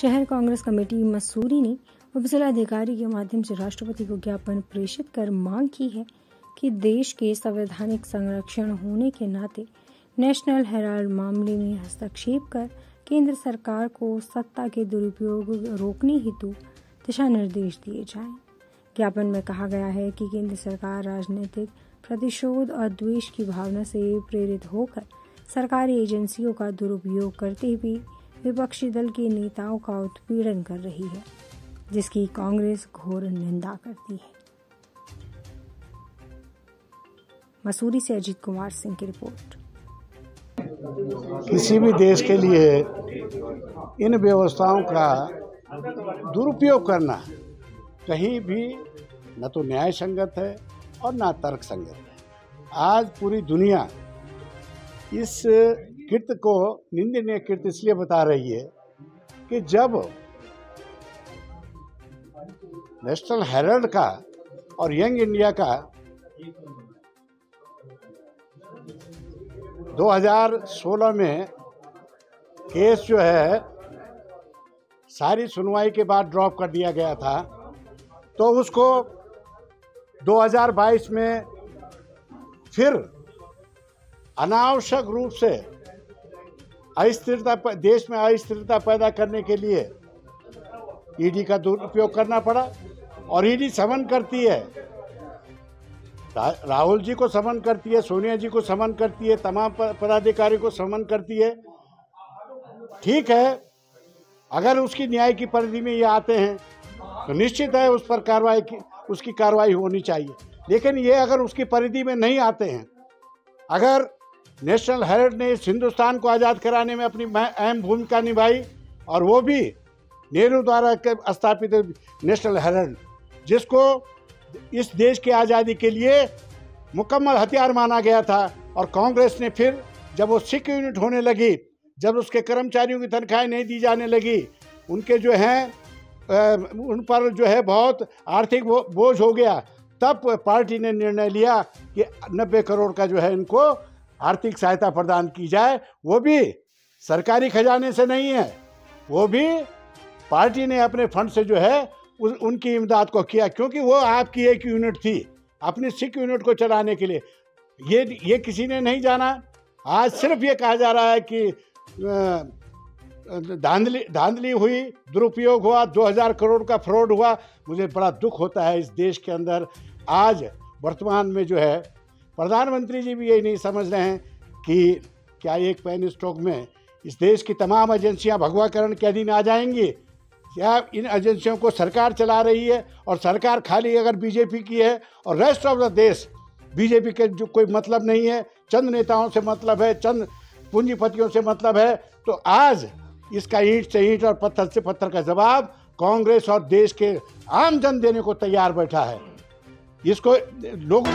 शहर कांग्रेस कमेटी मसूरी ने उपजिलाधिकारी के माध्यम से राष्ट्रपति को ज्ञापन प्रेषित कर मांग की है कि देश के संवैधानिक संरक्षण होने के नाते नेशनल हेराल्ड मामले में हस्तक्षेप कर केंद्र सरकार को सत्ता के दुरुपयोग रोकने हेतु दिशा निर्देश दिए जाएं। ज्ञापन में कहा गया है कि केंद्र सरकार राजनीतिक प्रतिशोध और द्वेष की भावना से प्रेरित होकर सरकारी एजेंसियों का दुरुपयोग करते हुए विपक्षी दल के नेताओं का उत्पीड़न कर रही है, जिसकी कांग्रेस घोर निंदा करती है। मसूरी से अजीत कुमार सिंह की रिपोर्ट। किसी भी देश के लिए इन व्यवस्थाओं का दुरुपयोग करना कहीं भी न तो न्याय संगत है और न तर्क संगत है। आज पूरी दुनिया इस कृत्य को निंदनीय कृत्य इसलिए बता रही है कि जब नेशनल हेराल्ड का और यंग इंडिया का 2016 में केस जो है सारी सुनवाई के बाद ड्रॉप कर दिया गया था, तो उसको 2022 में फिर अनावश्यक रूप से अस्थिरता, देश में अस्थिरता पैदा करने के लिए ईडी का दुरुपयोग करना पड़ा। और ईडी समन करती है, राहुल जी को समन करती है, सोनिया जी को समन करती है, तमाम पदाधिकारी को समन करती है। ठीक है, अगर उसकी न्याय की परिधि में ये आते हैं तो निश्चित है उस पर उसकी कार्रवाई होनी चाहिए। लेकिन ये अगर उसकी परिधि में नहीं आते हैं, अगर नेशनल हेराल्ड ने इस हिंदुस्तान को आज़ाद कराने में अपनी अहम भूमिका निभाई, और वो भी नेहरू द्वारा स्थापित नेशनल हेराल्ड, जिसको इस देश की आज़ादी के लिए मुकम्मल हथियार माना गया था। और कांग्रेस ने फिर जब वो सिख यूनिट होने लगी, जब उसके कर्मचारियों की तनख्वाहें नहीं दी जाने लगी, उनके जो हैं उन पर जो है बहुत आर्थिक बोझ हो गया, तब पार्टी ने निर्णय लिया कि 90 करोड़ का जो है इनको आर्थिक सहायता प्रदान की जाए। वो भी सरकारी खजाने से नहीं है, वो भी पार्टी ने अपने फंड से जो है उनकी इमदाद को किया, क्योंकि वो आपकी एक यूनिट थी अपनी सिख यूनिट को चलाने के लिए। ये किसी ने नहीं जाना। आज सिर्फ ये कहा जा रहा है कि धांधली हुई, दुरुपयोग हुआ, 2000 करोड़ का फ्रॉड हुआ। मुझे बड़ा दुख होता है इस देश के अंदर आज वर्तमान में जो है प्रधानमंत्री जी भी यही नहीं समझ रहे हैं कि क्या एक पेन स्ट्रोक में इस देश की तमाम एजेंसियां भगवाकरण के अधीन आ जाएंगी। क्या इन एजेंसियों को सरकार चला रही है, और सरकार खाली अगर बीजेपी की है और रेस्ट ऑफ द देश बीजेपी के जो कोई मतलब नहीं है, चंद नेताओं से मतलब है, चंद पूंजीपतियों से मतलब है, तो आज इसका ईंट से ईंट और पत्थर से पत्थर का जवाब कांग्रेस और देश के आम जन देने को तैयार बैठा है। इसको लोग